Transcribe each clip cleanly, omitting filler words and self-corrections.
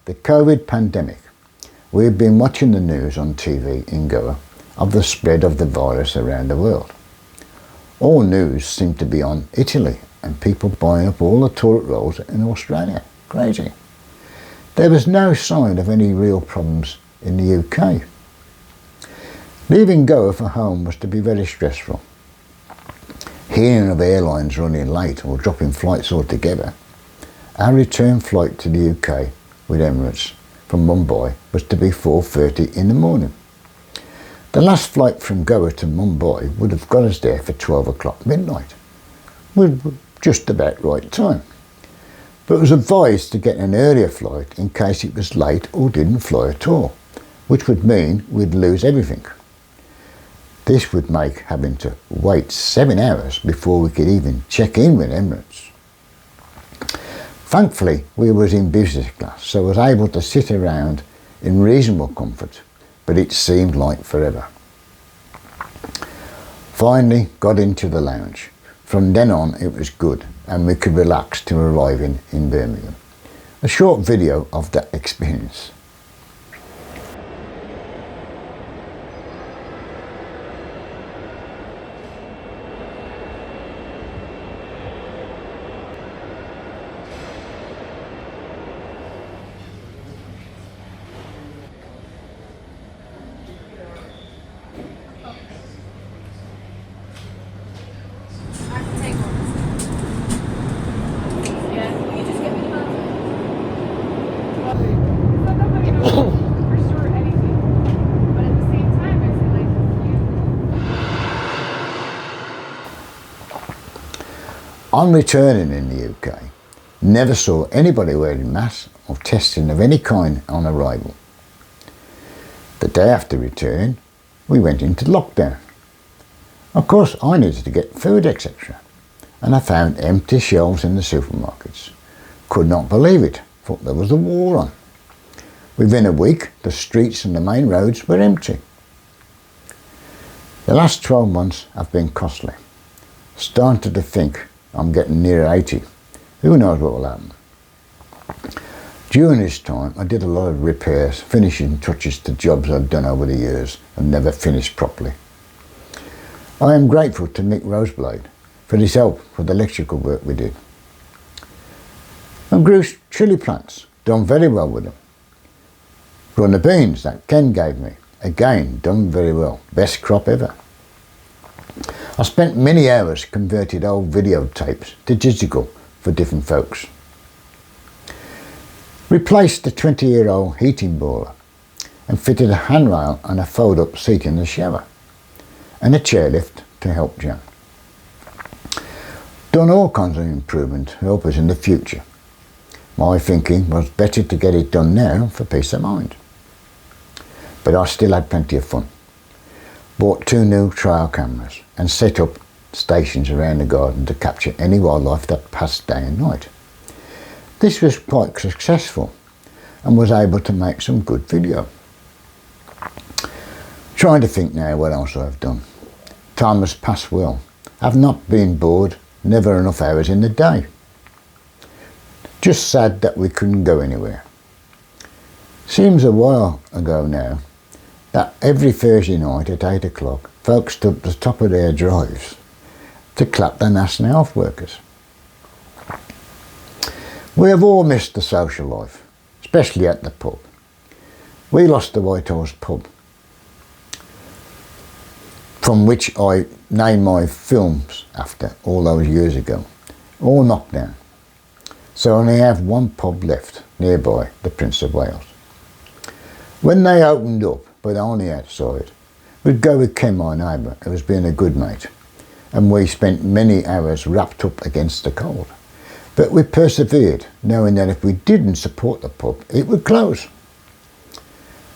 The COVID pandemic. We have been watching the news on TV in Goa of the spread of the virus around the world. All news seemed to be on Italy and people buying up all the toilet rolls in Australia. Crazy. There was no sign of any real problems in the UK. Leaving Goa for home was to be very stressful. Hearing of airlines running late or dropping flights altogether, our return flight to the UK with Emirates from Mumbai was to be 4:30 in the morning. The last flight from Goa to Mumbai would have got us there for 12 o'clock midnight, with just about right time. But it was advised to get an earlier flight in case it was late or didn't fly at all, which would mean we'd lose everything. This would make having to wait 7 hours before we could even check in with Emirates. Thankfully, we was in business class, so I was able to sit around in reasonable comfort, but it seemed like forever. Finally got into the lounge. From then on it was good and we could relax to arriving in Birmingham. A short video of that experience. On returning in the UK, never saw anybody wearing masks or testing of any kind on arrival. The day after returning, we went into lockdown. Of course, I needed to get food, etc. And I found empty shelves in the supermarkets. Could not believe it, thought there was a war on. Within a week, the streets and the main roads were empty. The last 12 months have been costly. Started to think I'm getting near 80. Who knows what will happen? During this time, I did a lot of repairs, finishing touches to jobs I've done over the years and never finished properly. I am grateful to Mick Roseblade for his help with the electrical work we did. And grew chilli plants, done very well with them. Grown the beans that Ken gave me, again done very well, best crop ever. I spent many hours converting old videotapes to digital for different folks. Replaced the 20-year-old heating boiler and fitted a handrail and a fold-up seat in the shower and a chairlift to help Jan. Done all kinds of improvement to help us in the future. My thinking was better to get it done now for peace of mind. But I still had plenty of fun. Bought 2 new trial cameras and set up stations around the garden to capture any wildlife that passed day and night. This was quite successful and was able to make some good video. Trying to think now what else I've done. Time has passed well. I've not been bored, never enough hours in the day. Just sad that we couldn't go anywhere. Seems a while ago now that every Thursday night at 8 o'clock, folks stood at the top of their drives to clap the National Health Workers. We have all missed the social life, especially at the pub. We lost the White Horse pub, from which I named my films after all those years ago, all knocked down. So I only have one pub left nearby, the Prince of Wales. When they opened up, but only outside, we'd go with Ken, my neighbour, who was being a good mate, and we spent many hours wrapped up against the cold. But we persevered, knowing that if we didn't support the pub, it would close.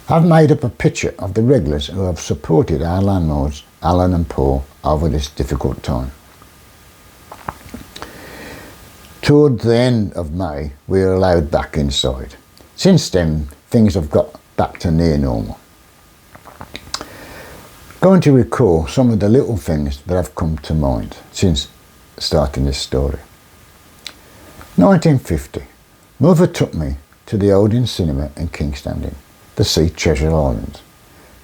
I've made up a picture of the regulars who have supported our landlords, Alan and Paul, over this difficult time. Toward the end of May, we were allowed back inside. Since then, things have got back to near normal. Going to recall some of the little things that have come to mind since starting this story. 1950. Mother took me to the Odeon Cinema in Kingstanding to see Treasure Island,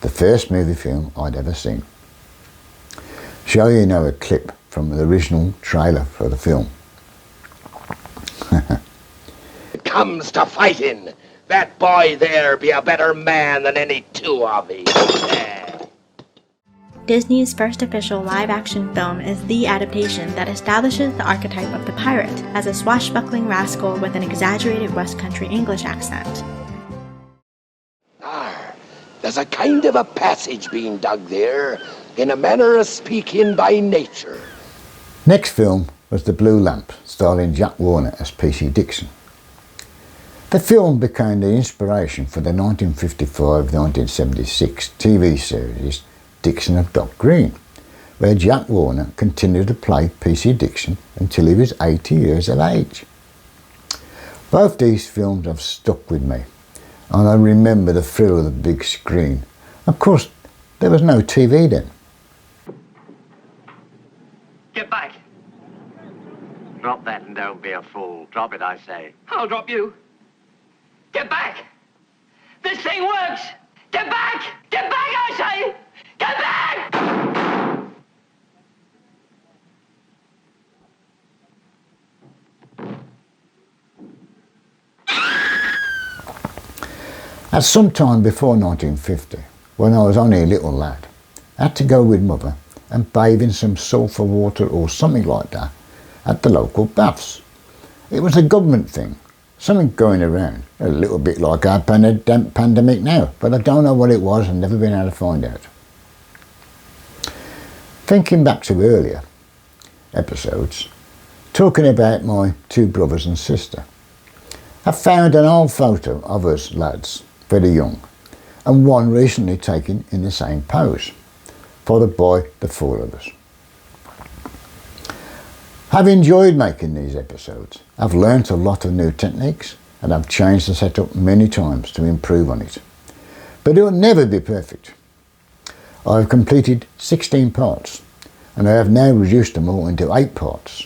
the first movie film I'd ever seen. Show you now a clip from the original trailer for the film. It comes to fighting. That boy there be a better man than any two of ye. Disney's first official live-action film is the adaptation that establishes the archetype of the pirate as a swashbuckling rascal with an exaggerated West Country English accent. There's a kind of a passage being dug there, in a manner of speaking by nature. Next film was The Blue Lamp, starring Jack Warner as P.C. Dixon. The film became the inspiration for the 1955-1976 TV series Dixon of Dock Green, where Jack Warner continued to play P.C. Dixon until he was 80 years of age. Both these films have stuck with me, and I remember the thrill of the big screen. Of course, there was no TV then. Get back! Drop that and don't be a fool. Drop it, I say. I'll drop you. Get back! This thing works! Get back! Get back, I say! Get back! At some time before 1950, when I was only a little lad, I had to go with Mother and bathe in some sulphur water or something like that at the local baths. It was a government thing, something going around, a little bit like our pandemic now, but I don't know what it was and never been able to find out. Thinking back to earlier episodes, talking about my two brothers and sister, I found an old photo of us lads, very young, and one recently taken in the same pose, followed by the four of us. I've enjoyed making these episodes. I've learnt a lot of new techniques and I've changed the setup many times to improve on it. But it will never be perfect. I have completed 16 parts and I have now reduced them all into 8 parts,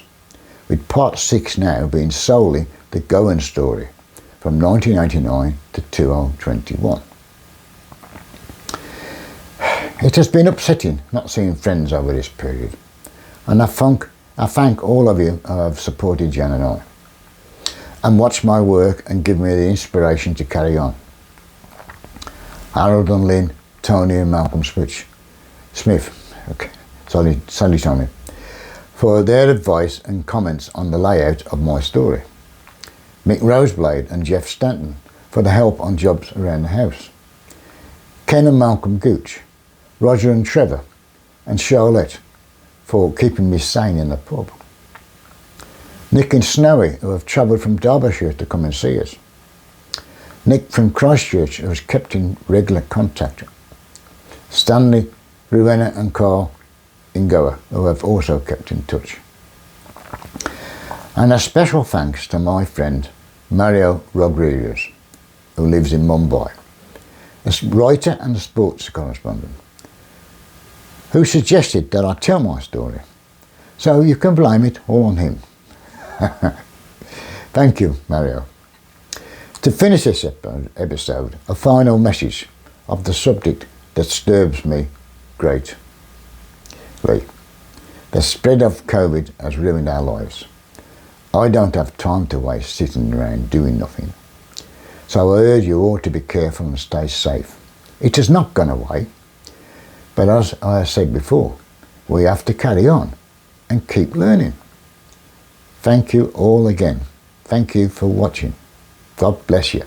with part 6 now being solely the Gowan story from 1989 to 2021. It has been upsetting not seeing friends over this period, and I thank all of you who have supported Jan and I, and watched my work and given me the inspiration to carry on. Harold and Lynn, Tony and Malcolm Smith, Sally Tommy, for their advice and comments on the layout of my story. Mick Roseblade and Jeff Stanton for the help on jobs around the house. Ken and Malcolm Gooch, Roger and Trevor, and Charlotte for keeping me sane in the pub. Nick and Snowy, who have travelled from Derbyshire to come and see us. Nick from Christchurch, who has kept in regular contact. Stanley, Rowena and Carl in Goa, who have also kept in touch. And a special thanks to my friend Mario Rodriguez, who lives in Mumbai, a writer and a sports correspondent, who suggested that I tell my story. So you can blame it all on him. Thank you, Mario. To finish this episode, a final message of the subject that disturbs me greatly. The spread of COVID has ruined our lives. I don't have time to waste sitting around doing nothing. So I urge you all to be careful and stay safe. It has not gone away, but as I said before, we have to carry on and keep learning. Thank you all again. Thank you for watching. God bless you.